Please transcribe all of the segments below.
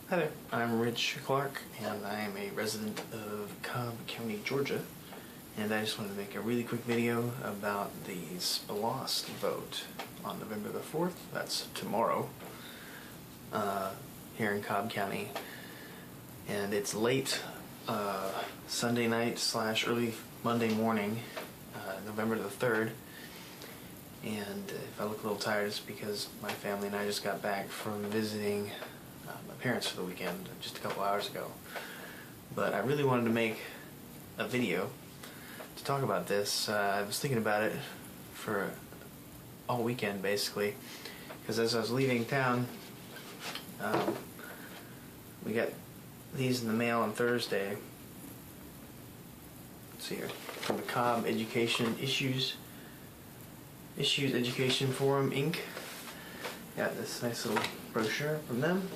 Hi there, I'm Rich Clark, and I am a resident of Cobb County, Georgia, and I just wanted to make a really quick video about the SPLOST vote on November the 4th, that's tomorrow, here in Cobb County. And it's late Sunday night / early Monday morning, November the 3rd, and if I look a little tired, it's because my family and I just got back from visiting my parents for the weekend just a couple hours ago. But I really wanted to make a video to talk about this. I was thinking about it for all weekend basically, because as I was leaving town, we got these in the mail on Thursday. Let's see here, from the Cobb Education Issues Education Forum, Inc. Got this nice little brochure from them.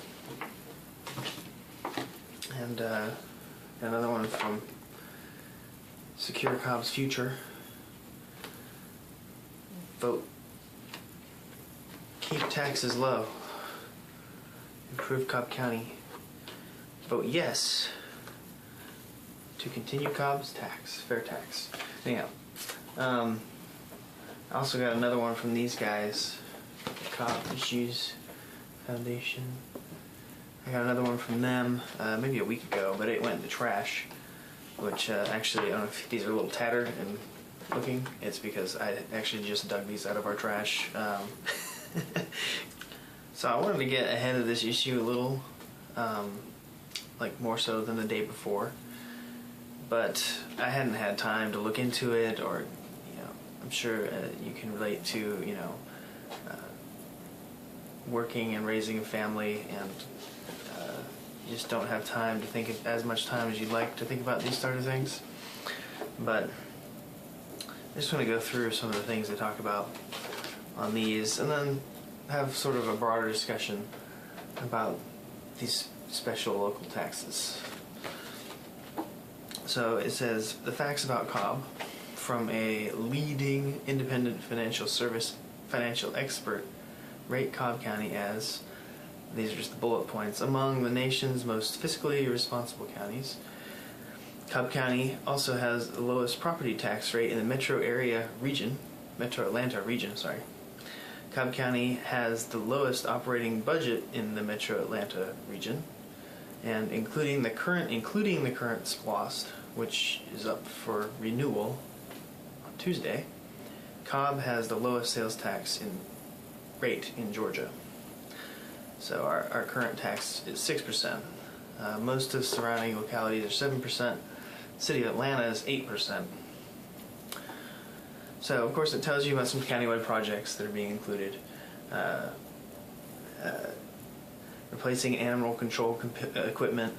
And another one from Secure Cobb's Future. Vote. Keep taxes low. Improve Cobb County. Vote yes to continue Cobb's fair tax. Anyhow, I also got another one from these guys, the Cobb Issues Foundation. I got another one from them maybe a week ago, but it went in the trash, which actually, I don't know if these are a little tattered and looking. It's because I actually just dug these out of our trash. So I wanted to get ahead of this issue a little, like more so than the day before, but I hadn't had time to look into it, or, you know, I'm sure you can relate to, you know, working and raising a family, and you just don't have time to think of as much time as you'd like to think about these sort of things. But I just want to go through some of the things they talk about on these, and then have sort of a broader discussion about these special local taxes. So it says, the facts about Cobb from a leading independent financial expert rate Cobb County as, these are just the bullet points, among the nation's most fiscally responsible counties. Cobb County also has the lowest property tax rate in the metro Atlanta region. Cobb County has the lowest operating budget in the metro Atlanta region, and including the current SPLOST, which is up for renewal on Tuesday, Cobb has the lowest sales tax rate in Georgia. So our current tax is 6%. Most of surrounding localities are 7%. City of Atlanta is 8%. So of course it tells you about some countywide projects that are being included. Replacing animal control equipment,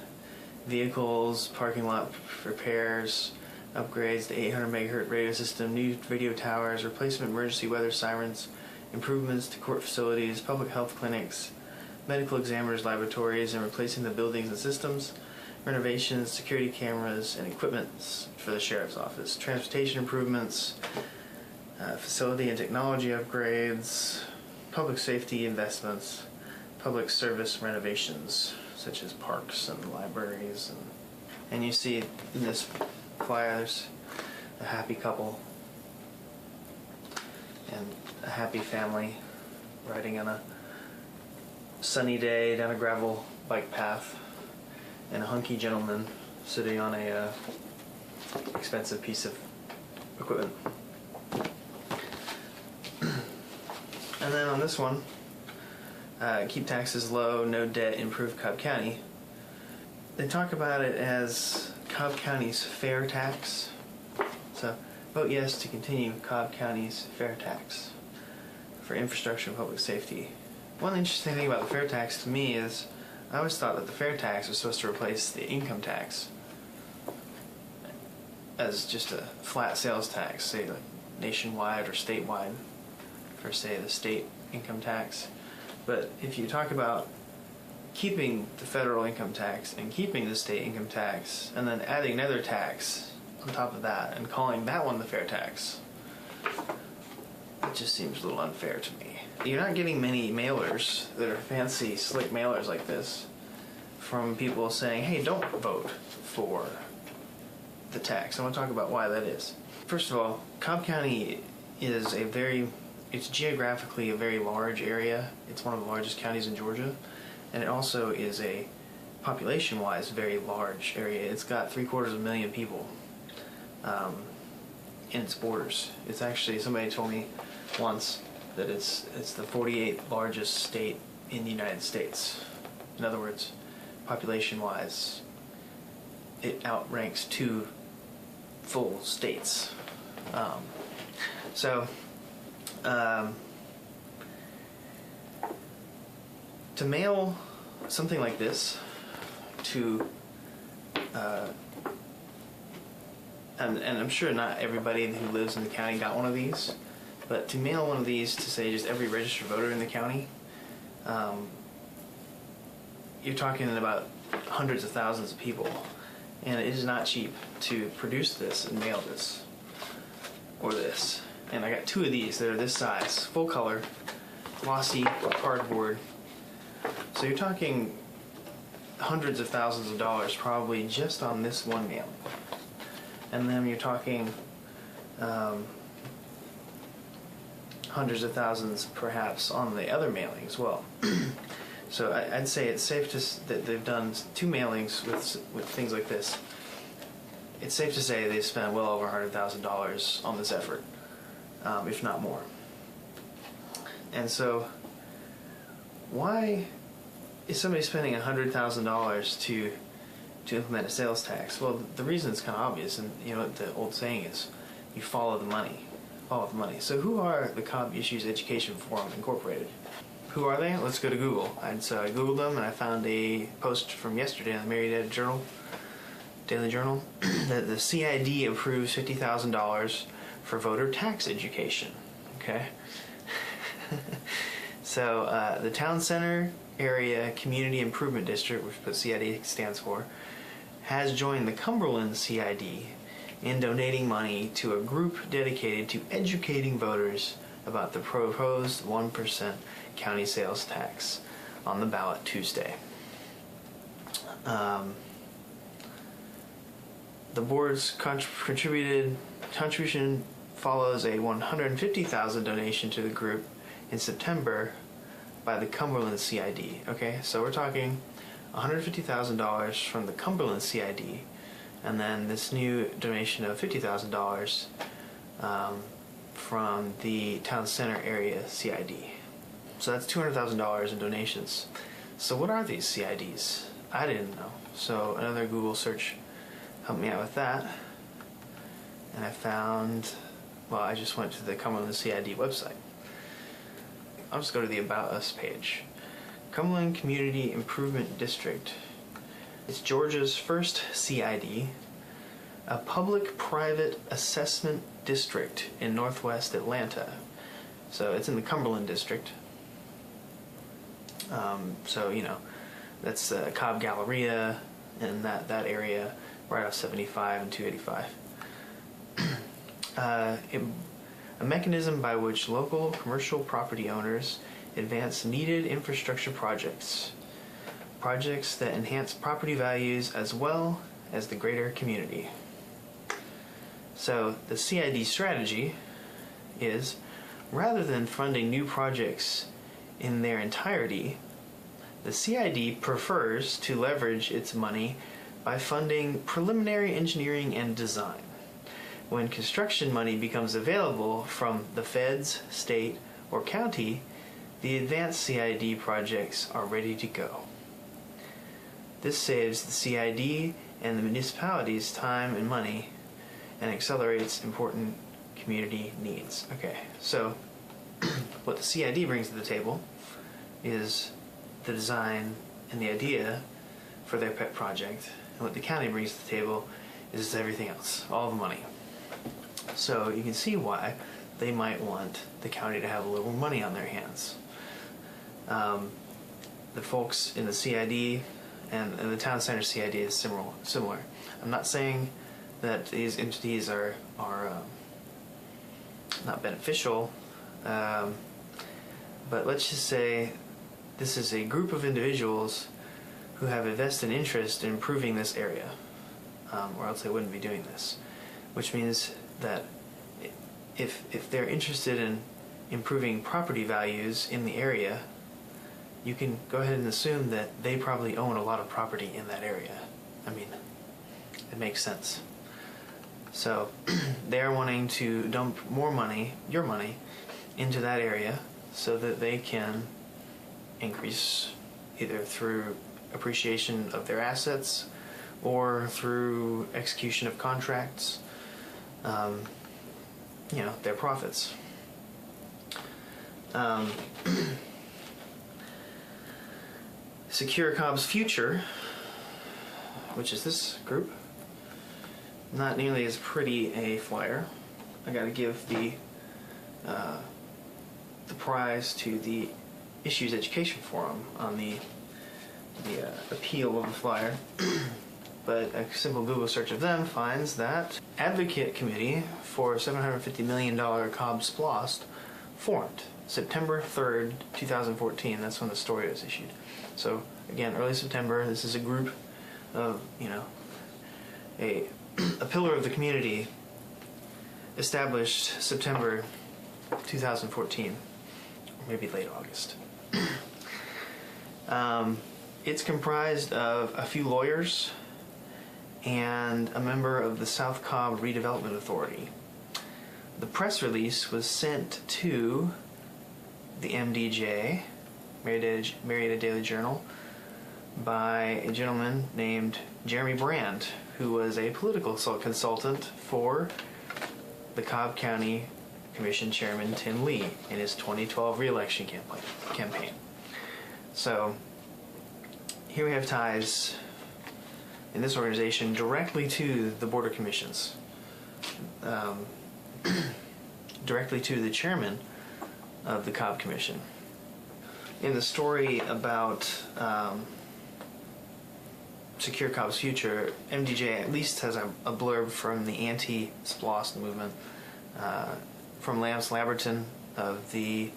vehicles, parking lot repairs, upgrades to 800 megahertz radio system, new radio towers, replacement emergency weather sirens, improvements to court facilities, public health clinics, medical examiners' laboratories, and replacing the buildings and systems, renovations, security cameras, and equipment for the sheriff's office, transportation improvements, facility and technology upgrades, public safety investments, public service renovations, such as parks and libraries. And you see in this flyer, there's a happy couple and a happy family riding on a sunny day down a gravel bike path, and a hunky gentleman sitting on a expensive piece of equipment. And then on this one, keep taxes low, no debt, improve Cobb County. They talk about it as Cobb County's fair tax. So vote yes to continue Cobb County's fair tax for infrastructure and public safety. One interesting thing about the fair tax to me is I always thought that the fair tax was supposed to replace the income tax as just a flat sales tax, say like nationwide or statewide for, say, the state income tax. But if you talk about keeping the federal income tax and keeping the state income tax and then adding another tax on top of that and calling that one the fair tax, it just seems a little unfair to me. You're not getting many mailers that are fancy, slick mailers like this from people saying, hey, don't vote for the tax. I want to talk about why that is. First of all, Cobb County is it's geographically a very large area. It's one of the largest counties in Georgia, and it also is a population-wise very large area. It's got 750,000 people in its borders. It's actually, somebody told me once that it's the 48th largest state in the United States. In other words, population-wise, it outranks 2 full states. To mail something like this to, and I'm sure not everybody who lives in the county got one of these, but to mail one of these to, say, just every registered voter in the county, you're talking about hundreds of thousands of people, and it is not cheap to produce this and mail this, or this. And I got 2 of these that are this size, full color, glossy cardboard. So you're talking hundreds of thousands of dollars probably just on this one mailing. And then you're talking hundreds of thousands perhaps on the other mailing as well. So I'd say it's safe that they've done 2 mailings with things like this. It's safe to say they've spent well over $100,000 on this effort, if not more. And so, why is somebody spending $100,000 to implement a sales tax? Well, the reason is kind of obvious, and you know what the old saying is: you follow the money. Follow the money. So who are the Cobb Issues Education Forum Incorporated? Who are they? Let's go to Google. So I Googled them, and I found a post from yesterday in the Marietta Daily Journal that the CID approves $50,000 for voter tax education. Okay. So the Town Center Area Community Improvement District, which the CID stands for, has joined the Cumberland CID in donating money to a group dedicated to educating voters about the proposed 1% county sales tax on the ballot Tuesday. The board's contribution follows a $150,000 donation to the group in September by the Cumberland CID. Okay, so we're talking $150,000 from the Cumberland CID, and then this new donation of $50,000 from the Town Center Area CID. So that's $200,000 in donations. So what are these CIDs? I didn't know. So another Google search helped me out with that. And I found, well, I just went to the Cumberland CID website. I'll just go to the About Us page. Cumberland Community Improvement District. It's Georgia's first CID, a public-private assessment district in northwest Atlanta. So it's in the Cumberland district. So, you know, that's Cobb Galleria and that area right off 75 and 285. A mechanism by which local commercial property owners advance needed infrastructure projects that enhance property values as well as the greater community. So the CID strategy is, rather than funding new projects in their entirety, the CID prefers to leverage its money by funding preliminary engineering and design. When construction money becomes available from the feds, state, or county, the advanced CID projects are ready to go. This saves the CID and the municipalities time and money and accelerates important community needs. Okay, so what the CID brings to the table is the design and the idea for their pet project, and what the county brings to the table is everything else, all the money. So you can see why they might want the county to have a little more money on their hands. The folks in the CID and the Town Center CID is similar. I'm not saying that these entities are not beneficial, but let's just say this is a group of individuals who have a vested interest in improving this area, or else they wouldn't be doing this. Which means that if they're interested in improving property values in the area, you can go ahead and assume that they probably own a lot of property in that area. I mean, it makes sense. So they're wanting to dump more money, your money, into that area so that they can increase either through appreciation of their assets or through execution of contracts, their profits. Secure Cobb's Future, which is this group, not nearly as pretty a flyer. I gotta give the prize to the Issues Education Forum on the appeal of the flyer. But a simple Google search of them finds that Advocate Committee for $750 million Cobb SPLOST formed September 3rd, 2014. That's when the story was issued. So again, early September. This is a group of, a pillar of the community established September 2014, or maybe late August. It's comprised of a few lawyers and a member of the South Cobb Redevelopment Authority. The press release was sent to the MDJ, Marietta Daily Journal, by a gentleman named Jeremy Brand, who was a political consultant for the Cobb County Commission Chairman Tim Lee in his 2012 re-election campaign. So here we have ties in this organization directly to the Board of Commissions, directly to the chairman of the Cobb Commission. In the story about Secure Cobb's Future, MDJ at least has a blurb from the anti-SPLOST movement, from Lance Laberton of the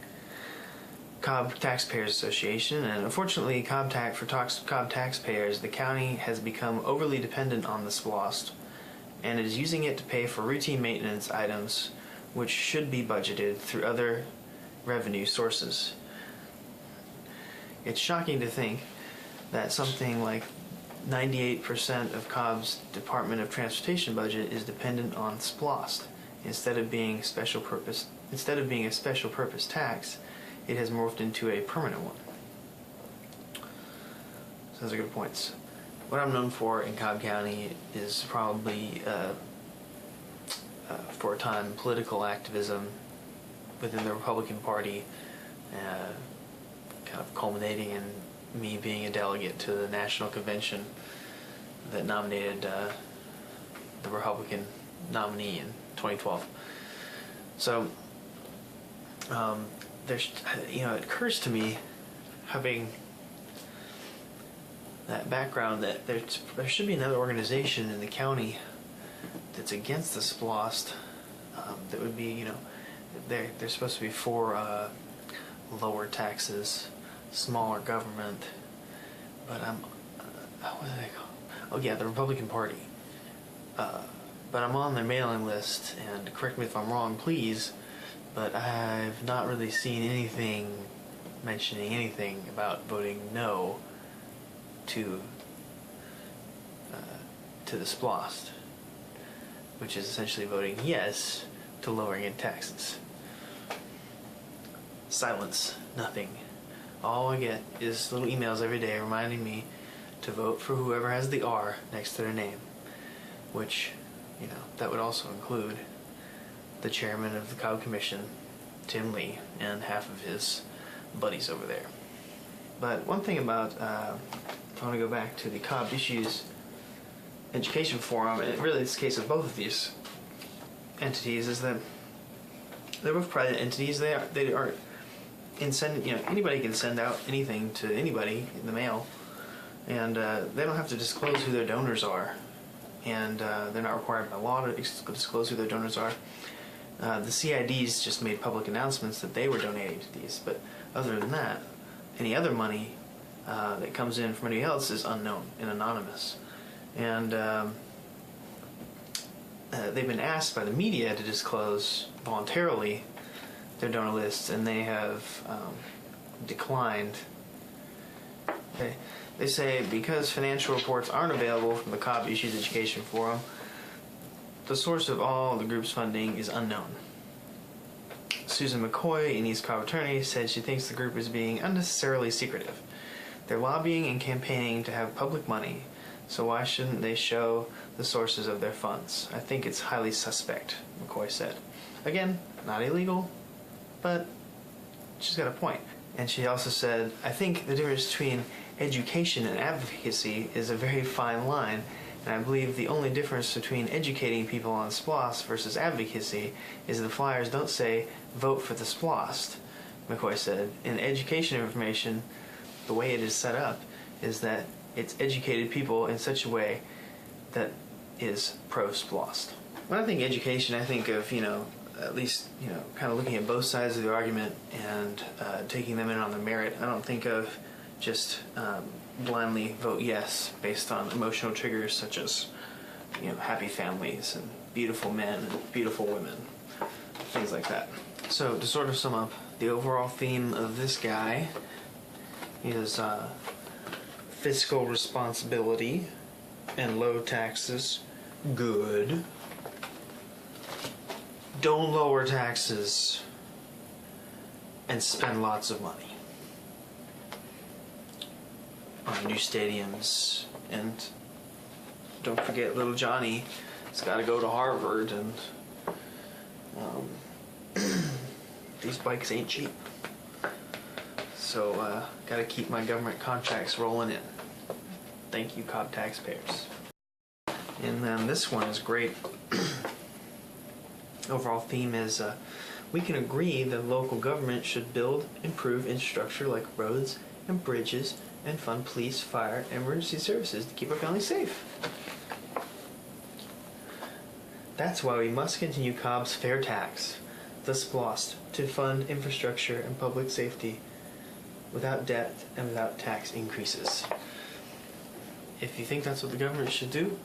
Cobb Taxpayers Association. And unfortunately, for Cobb taxpayers, the county has become overly dependent on the SPLOST and is using it to pay for routine maintenance items which should be budgeted through other revenue sources. It's shocking to think that something like 98% of Cobb's Department of Transportation budget is dependent on SPLOST. Instead of being a special purpose tax, it has morphed into a permanent one. So those are good points. What I'm known for in Cobb County is probably, for a time, political activism within the Republican Party, kind of culminating in me being a delegate to the national convention that nominated the Republican nominee in 2012. So, it occurs to me, having that background, that there should be another organization in the county that's against the SPLOST. That would be, they're supposed to be for lower taxes, smaller government, but what do they call? Oh yeah, the Republican Party. But I'm on their mailing list, and correct me if I'm wrong, please, but I've not really seen anything mentioning anything about voting no to the SPLOST, which is essentially voting yes to lowering in taxes. Silence, nothing. All I get is little emails every day reminding me to vote for whoever has the R next to their name, which, that would also include the chairman of the Cobb Commission, Tim Lee, and half of his buddies over there. But one thing about, if I want to go back to the Cobb Issues Education Forum, and really it's the case of both of these entities, is that they're both private entities. They aren't anybody can send out anything to anybody in the mail, and they don't have to disclose who their donors are, and they're not required by law to disclose who their donors are. The CIDs just made public announcements that they were donating to these, but other than that, any other money that comes in from anybody else is unknown and anonymous. And they've been asked by the media to disclose voluntarily their donor lists, and they have declined. They say because financial reports aren't available from the Cobb Issues Education Forum, the source of all the group's funding is unknown. Susan McCoy, an East Cobb attorney, said she thinks the group is being unnecessarily secretive. They're lobbying and campaigning to have public money, so why shouldn't they show the sources of their funds? I think it's highly suspect, McCoy said. Again, not illegal, but she's got a point. And she also said, I think the difference between education and advocacy is a very fine line, and I believe the only difference between educating people on SPLOST versus advocacy is the flyers don't say, vote for the SPLOST, McCoy said. In education information, the way it is set up is that it's educated people in such a way that is pro-SPLOST. When I think education, I think of, at least, kind of looking at both sides of the argument and taking them in on the merit. I don't think of just blindly vote yes based on emotional triggers such as, happy families and beautiful men and beautiful women, things like that. So to sort of sum up, the overall theme of this guy is fiscal responsibility and low taxes, good. Don't lower taxes and spend lots of money on new stadiums, and don't forget little Johnny has got to go to Harvard, and these bikes ain't cheap, so gotta keep my government contracts rolling in. Thank you, Cobb taxpayers. And then this one is great. Overall theme is we can agree that local government should build, improve infrastructure like roads and bridges and fund police, fire, and emergency services to keep our families safe. That's why we must continue Cobb's fair tax, the SPLOST, to fund infrastructure and public safety without debt and without tax increases. If you think that's what the government should do,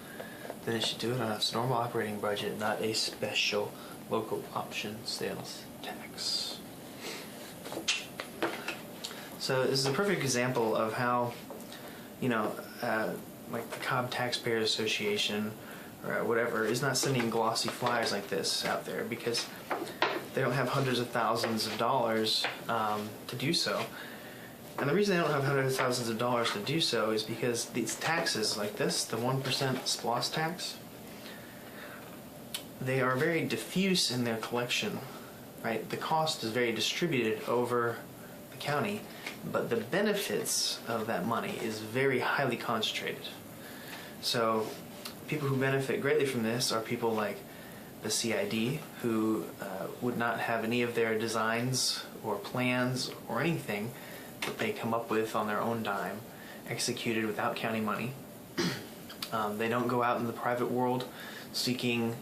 then it should do it on its normal operating budget, not a special local option sales tax. So this is a perfect example of how, like the Cobb Taxpayers Association or whatever is not sending glossy flyers like this out there because they don't have hundreds of thousands of dollars to do so. And the reason they don't have hundreds of thousands of dollars to do so is because these taxes like this, the 1% SPLOST tax, they are very diffuse in their collection, right? The cost is very distributed over the county, but the benefits of that money is very highly concentrated. So people who benefit greatly from this are people like the CID, who would not have any of their designs or plans or anything that they come up with on their own dime executed without county money. They don't go out in the private world seeking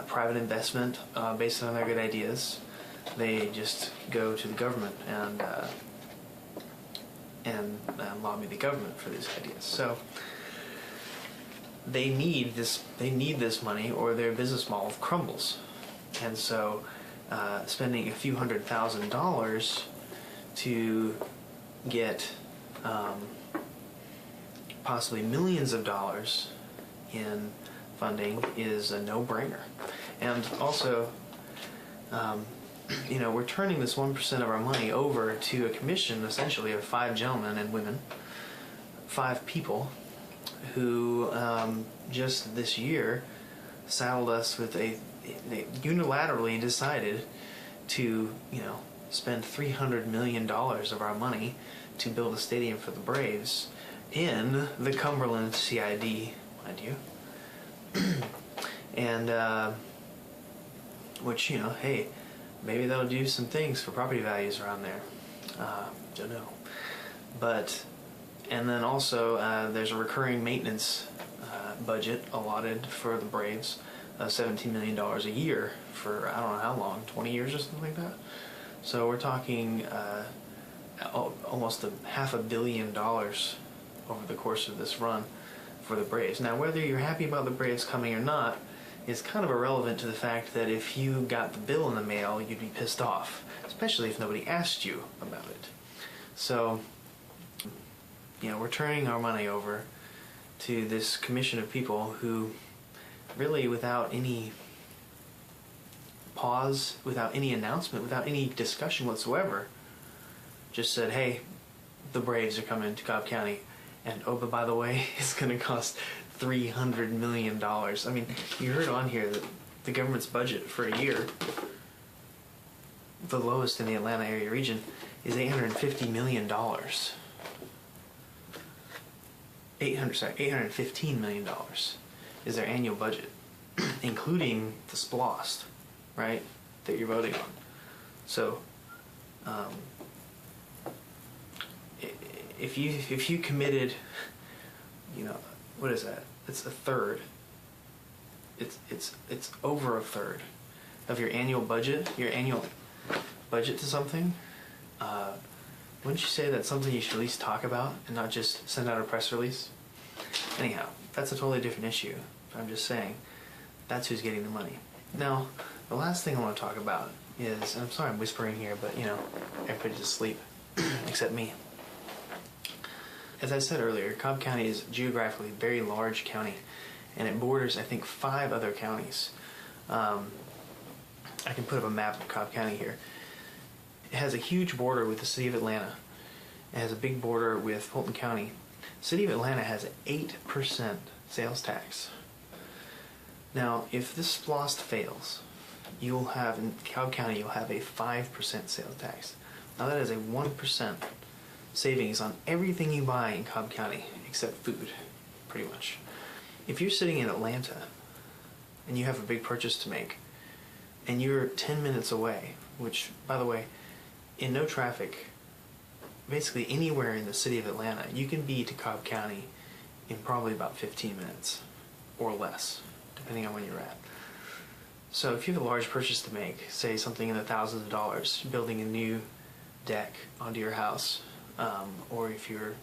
private investment based on their good ideas. They just go to the government and lobby the government for these ideas. So they need this money, or their business model crumbles. And so spending a few $100,000 to get possibly millions of dollars in funding is a no-brainer. And also, we're turning this 1% of our money over to a commission, essentially, of 5 gentlemen and women, 5 people, who just this year saddled us with they unilaterally decided to, spend $300 million of our money to build a stadium for the Braves in the Cumberland CID, mind you. And, which, hey, maybe that'll do some things for property values around there. Don't know. But, and then also, there's a recurring maintenance budget allotted for the Braves, $17 million a year for, I don't know how long, 20 years or something like that. So we're talking almost $500 million over the course of this run for the Braves. Now, whether you're happy about the Braves coming or not is kind of irrelevant to the fact that if you got the bill in the mail, you'd be pissed off, especially if nobody asked you about it. So, we're turning our money over to this commission of people who really, without any pause, without any announcement, without any discussion whatsoever, just said, hey, the Braves are coming to Cobb County, and oh, but by the way, it's going to cost $300 million. I mean, you heard on here that the government's budget for a year, the lowest in the Atlanta area region, is $850 million. $815 million is their annual budget, including the SPLOST, right, that you're voting on. So, if you committed, what is that? It's a third. It's over a third of your annual budget to something. Wouldn't you say that's something you should at least talk about and not just send out a press release? Anyhow, that's a totally different issue. I'm just saying, that's who's getting the money. Now, the last thing I want to talk about is, and I'm sorry I'm whispering here, but everybody's asleep except me. As I said earlier, Cobb County is geographically a very large county, and it borders, I think, 5 other counties. I can put up a map of Cobb County here. It has a huge border with the city of Atlanta. It has a big border with Fulton County. The city of Atlanta has an 8% sales tax. Now, if this SPLOST fails, you'll have, in Cobb County, you'll have a 5% sales tax. Now that is a 1% savings on everything you buy in Cobb County, except food, pretty much. If you're sitting in Atlanta, and you have a big purchase to make, and you're 10 minutes away, which, by the way, in no traffic, basically anywhere in the city of Atlanta, you can be to Cobb County in probably about 15 minutes or less, depending on where you're at. So if you have a large purchase to make, say something in the thousands of dollars, building a new deck onto your house, or if you're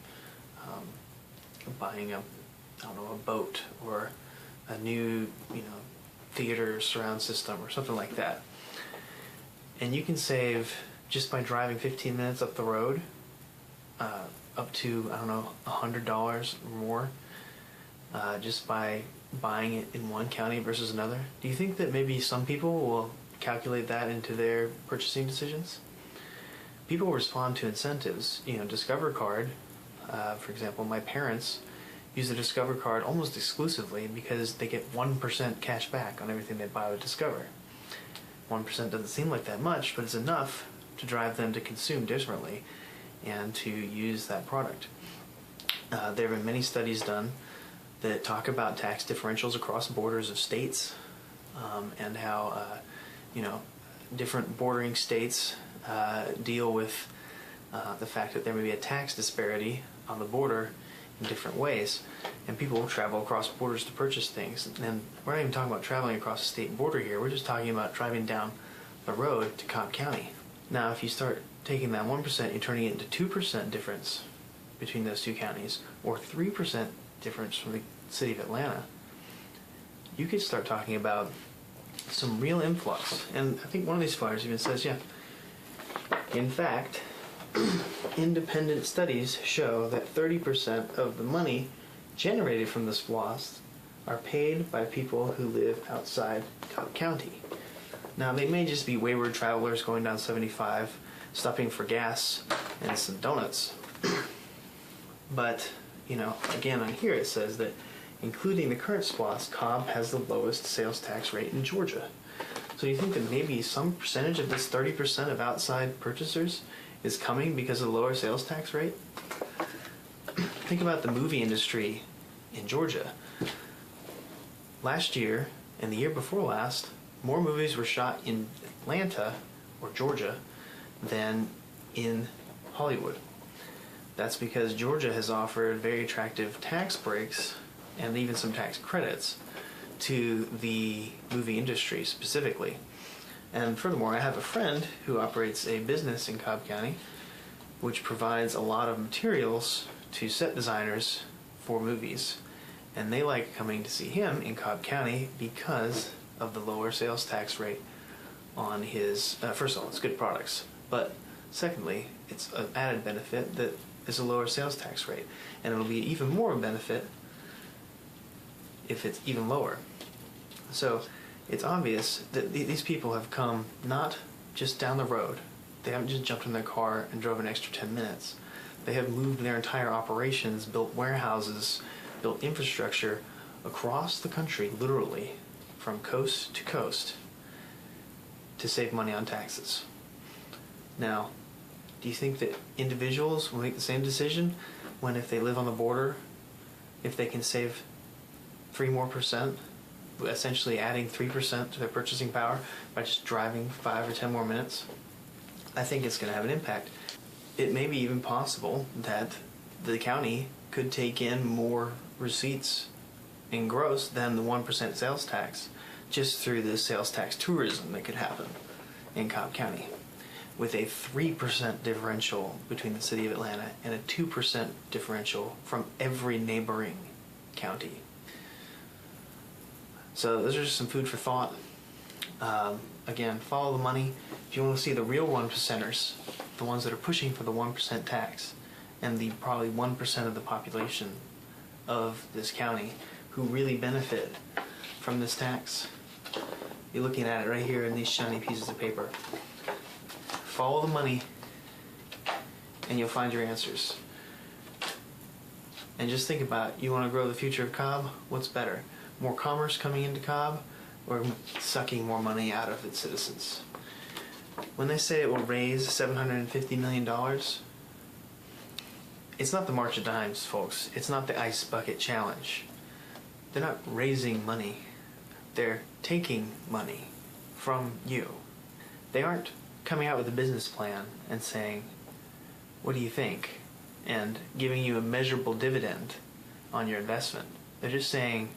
buying a boat or a new, theater surround system or something like that, and you can save, just by driving 15 minutes up the road, up to, $100 or more, just by buying it in one county versus another. Do you think that maybe some people will calculate that into their purchasing decisions? People respond to incentives. Discover Card, for example, my parents use the Discover Card almost exclusively because they get 1% cash back on everything they buy with Discover. 1% doesn't seem like that much, but it's enough to drive them to consume differently and to use that product. There have been many studies done that talk about tax differentials across borders of states, and how different bordering states deal with the fact that there may be a tax disparity on the border in different ways, and people will travel across borders to purchase things. And we're not even talking about traveling across a state border here. We're just talking about driving down the road to Cobb County. Now, if you start taking that 1%, you're turning it into 2% difference between those two counties, or 3% difference from the city of Atlanta. You could start talking about some real influx. And I think one of these flyers even says, in fact, independent studies show that 30% of the money generated from the SPLOST are paid by people who live outside Cobb County. Now, they may just be wayward travelers going down 75, stopping for gas and some donuts. But, again, on here it says that including the current SPLOST, Cobb has the lowest sales tax rate in Georgia. So you think that maybe some percentage of this 30% of outside purchasers is coming because of the lower sales tax rate? Think about the movie industry in Georgia. Last year and the year before last, more movies were shot in Atlanta or Georgia than in Hollywood. That's because Georgia has offered very attractive tax breaks and even some tax credits to the movie industry specifically. And furthermore, I have a friend who operates a business in Cobb County which provides a lot of materials to set designers for movies. And they like coming to see him in Cobb County because of the lower sales tax rate on his, first of all, it's good products, but secondly, it's an added benefit that is a lower sales tax rate. And it'll be even more of a benefit if it's even lower. So it's obvious that these people have come not just down the road. They haven't just jumped in their car and drove an extra 10 minutes. They have moved their entire operations, built warehouses, built infrastructure across the country, literally, from coast to coast, to save money on taxes. Now, do you think that individuals will make the same decision when, if they live on the border, if they can save 3% more, essentially adding 3% to their purchasing power by just driving 5 or 10 more minutes? I think it's going to have an impact. It may be even possible that the county could take in more receipts in gross than the 1% sales tax just through the sales tax tourism that could happen in Cobb County, with a 3% differential between the city of Atlanta and a 2% differential from every neighboring county. So those are just some food for thought. Again, follow the money. If you want to see the real 1%ers, the ones that are pushing for the 1% tax, and the probably 1% of the population of this county who really benefit from this tax, you're looking at it right here in these shiny pieces of paper. Follow the money and you'll find your answers. And just think about it. You want to grow the future of Cobb? What's better? More commerce coming into Cobb, or sucking more money out of its citizens? When they say it will raise $750 million, it's not the March of Dimes, folks. It's not the Ice Bucket Challenge. They're not raising money. They're taking money from you. They aren't coming out with a business plan and saying, what do you think? And giving you a measurable dividend on your investment. They're just saying,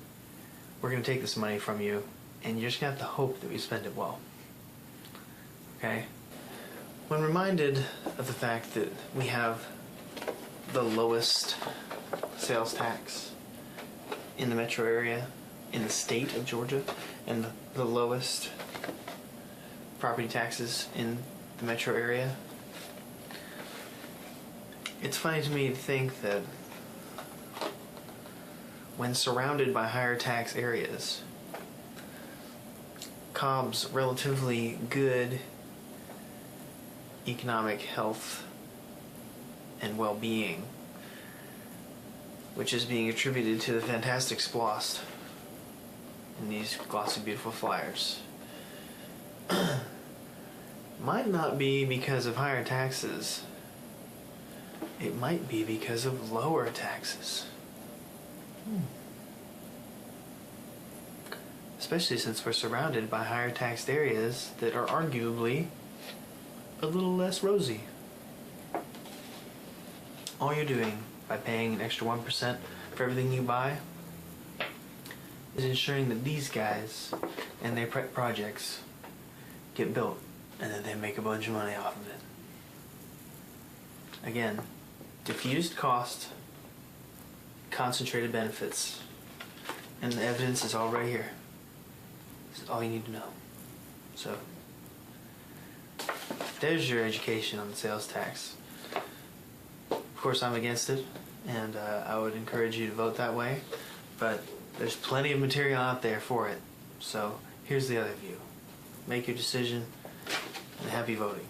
we're going to take this money from you, and you're just going to have to hope that we spend it well. Okay? When reminded of the fact that we have the lowest sales tax in the metro area, in the state of Georgia, and the lowest property taxes in the metro area, it's funny to me to think that when surrounded by higher tax areas, Cobb's relatively good economic health and well-being, which is being attributed to the fantastic SPLOST in these glossy, beautiful flyers, might not be because of higher taxes. It might be because of lower taxes. Especially since we're surrounded by higher taxed areas that are arguably a little less rosy. All you're doing by paying an extra 1% for everything you buy is ensuring that these guys and their projects get built and then they make a bunch of money off of it. Again, diffused cost, concentrated benefits, and the evidence is all right here. This is all you need to know. So, there's your education on the sales tax. Of course, I'm against it, and I would encourage you to vote that way, but there's plenty of material out there for it. So, here's the other view. Make your decision, and happy voting.